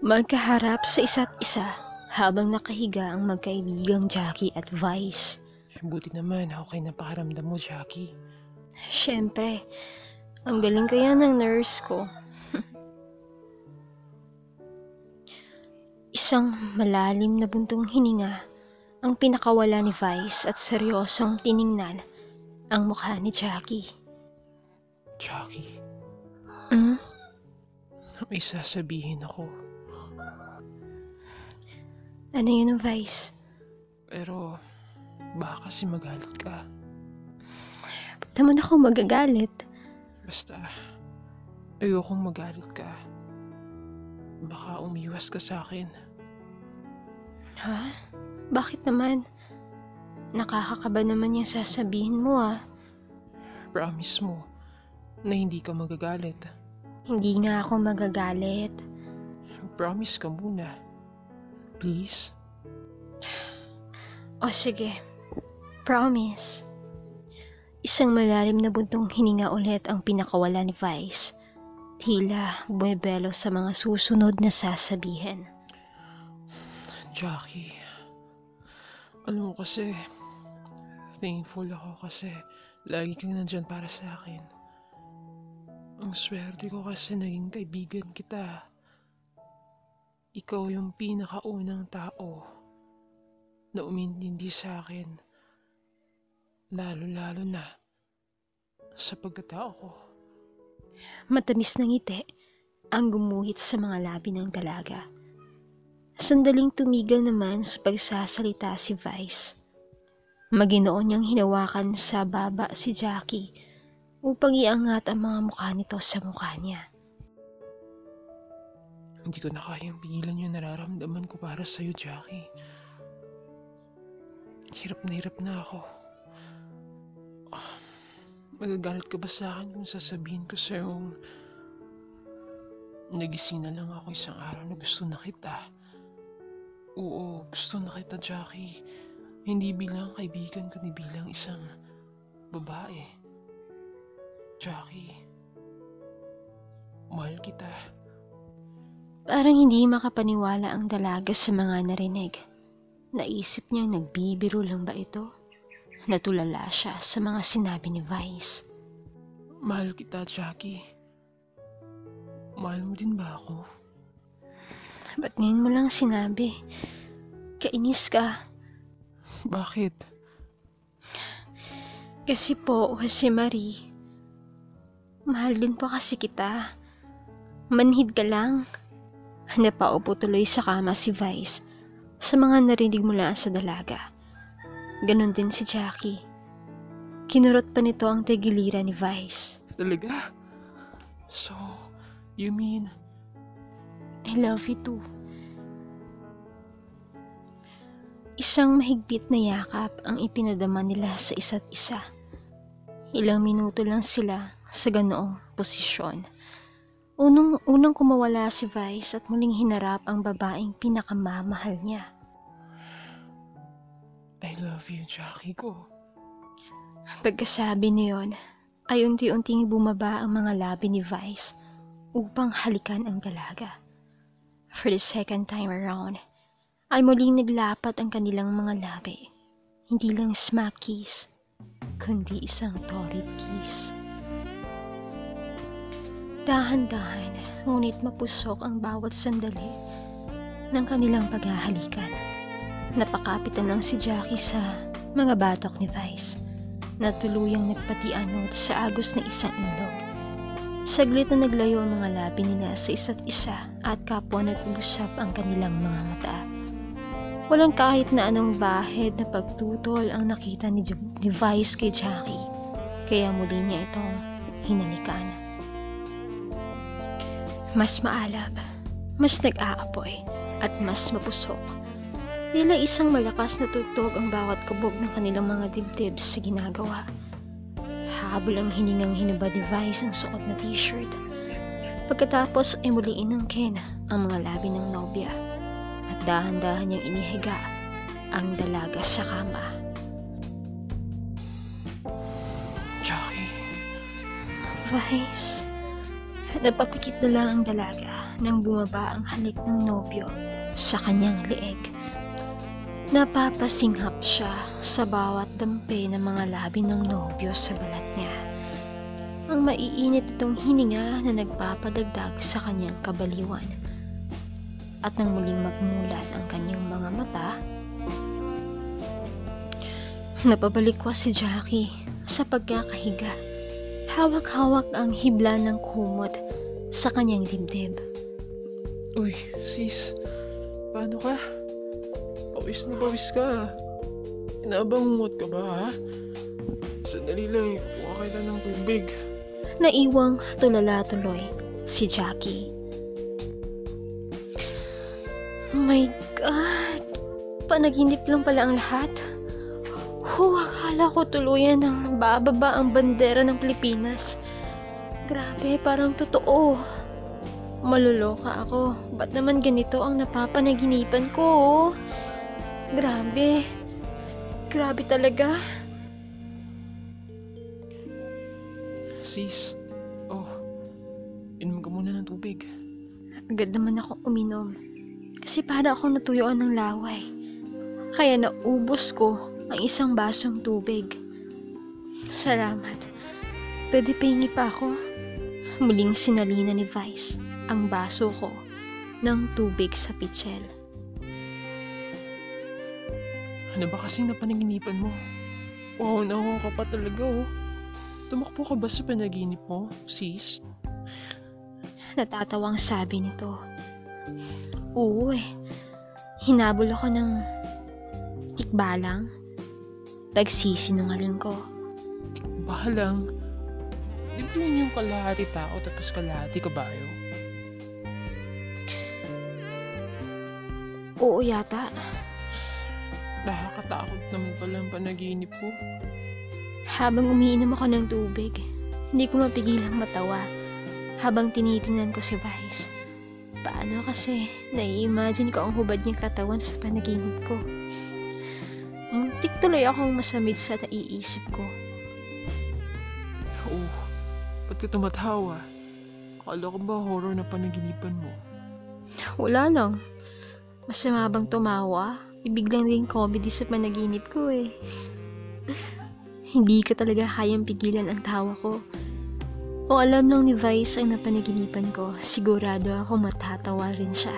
Magkaharap sa isa't isa habang nakahiga ang magkaibigang Jackie at Vice. Buti naman, okay na pakiramdam mo, Jackie. Siyempre, ang galing kaya ng nurse ko. Isang malalim na buntong hininga ang pinakawala ni Vice at seryosong tiningnan ang mukha ni Jackie. Jackie, Hmm? may sasabihin ako. Ano yun, Vice? Pero, baka kasi magalit ka. Ba't naman ako magagalit? Basta, ayokong magalit ka. Baka umiwas ka sa akin. Ha? Bakit naman? Nakakakaba naman yung sasabihin mo ah. Promise mo na hindi ka magagalit. Hindi nga ako magagalit. Promise ka muna. Please? O sige, promise. Isang malalim na buntong hininga ulit ang pinakawala ni Vice. Tila buwebelo sa mga susunod na sasabihin. Jackie, alam mo kasi, thankful ako kasi lagi kang nandyan para sa akin. Ang swerte ko kasi naging kaibigan kita. Ikaw yung pinakaunang tao na umintindi sa akin, lalo-lalo na sa pagkatao ko. Matamis na ngiti ang gumuhit sa mga labi ng dalaga. Sandaling tumigil naman sa pagsasalita si Vice. Maginoon niyang hinawakan sa baba si Jackie upang iangat ang mga mukha nito sa mukha niya. Hindi ko na kayang pigilan yung nararamdaman ko para sa'yo, Jackie. Hirap na ako. Magagalit ka ba sa akin kung sasabihin ko sa'yo nagising na lang ako isang araw na gusto na kita? Oo, gusto na kita, Jackie. Hindi bilang kaibigan kundi bilang isang babae. Jackie, mahal kita. Parang hindi makapaniwala ang dalaga sa mga narinig. Naisip niyang nagbibiro lang ba ito? Natulala siya sa mga sinabi ni Vice. Mahal kita, Jackie. Mahal mo din ba ako? Ba't ngayon mo lang sinabi? Kainis ka. Bakit? Kasi po, Jose Marie, mahal din po kasi kita. Manhid ka lang. Napaupo tuloy sa kama si Vice sa mga narinig mula sa dalaga. Ganon din si Jackie. Kinurot pa nito ang tagiliran ni Vice. Talaga? So, you mean... I love you too. Isang mahigpit na yakap ang ipinadama nila sa isa't isa. Ilang minuto lang sila sa ganoong posisyon. Unang kumawala si Vice at muling hinarap ang babaeng pinakamamahal niya. I love you, Jackie ko. Pagkasabi niyon, ay unti-unting bumaba ang mga labi ni Vice upang halikan ang dalaga. For the second time around, ay muling naglapat ang kanilang mga labi. Hindi lang smack kiss, kundi isang torrid kiss. Dahan-dahan, ngunit mapusok ang bawat sandali ng kanilang paghahalikan. Napakapitan lang si Jackie sa mga batok ni Vice na tuluyang nagpatianod sa agos na isang ilog. Saglit na naglayo ang mga labi nila sa isa't isa at kapwa nag-usap ang kanilang mga mata. Walang kahit na anong bahid na pagtutol ang nakita ni Vice kay Jackie, kaya muli niya itong hinalikan. Mas maalab, mas nag-aapoy, at mas mapusok. Tila isang malakas na tugtog ang bawat kabog ng kanilang mga dibdib sa ginagawa. Habol ang hiningang hinubad ni Vice ang suot na t-shirt. Pagkatapos ay muli inangkin ang mga labi ng nobya at dahan-dahan niyang inihiga ang dalaga sa kama. Jackie, Vice, Napapikit na lang ang dalaga nang bumaba ang halik ng nobyo sa kanyang leeg. Napapasinghap siya sa bawat dampe ng mga labi ng nobyo sa balat niya. Ang maiinit itong hininga na nagpapadagdag sa kanyang kabaliwan. At nang muling magmulat ang kanyang mga mata, napabalikwas si Jackie sa pagkakahiga. Hawak-hawak ang hibla ng kumot sa kanyang dibdib. Uy, sis. Paano ka? Pawis na pawis ka. Inabangungot ka ba, ha? Sandali lang, kuha kita ng tubig. Naiwang tulala tuloy si Jackie. Oh my God! Panaginip lang pala ang lahat. Akala ko tuluyan ng bababa ang bandera ng Pilipinas. Grabe, parang totoo. Maluloka ako. Ba't naman ganito ang napapanaginipan ko? Grabe. Grabe talaga. Sis, inom ka muna ng tubig. Agad naman akong uminom. Kasi para akong natuyuan ng laway. Kaya naubos ko ang isang basong tubig. Salamat. Pwede pahingi pa ako? Muling sinalina ni Vice ang baso ko ng tubig sa pitsil. Ano ba kasing napanaginipan mo? Wow, nakuha ka pa talaga, oh. Tumakbo ka ba sa panaginip mo, sis? Natatawang sabi nito. Oo eh. Hinabol ako ng tikbalang. Pagsisinungaling ko. Bahalang. Di ba yun yung kalahati tao tapos kalahati kabayo? Oo yata. Nakakatakot naman pala ang panaginip ko. Habang umiinom ako ng tubig, hindi ko mapigilang matawa habang tinitingnan ko si Vice. Paano kasi nai-imagine ko ang hubad niyang katawan sa panaginip ko. Muntik tuloy akong masamid sa naiisip ko. Ba't ka tumatawa? Akala ko ba horror na panaginipan mo? Wala lang. Masama bang tumawa? Ibig lang din comedy sa panaginip ko eh. Hindi ka talaga kayang pigilan ang tawa ko. Kung alam lang ni Vice ang napanaginipan ko, sigurado ako matatawa rin siya.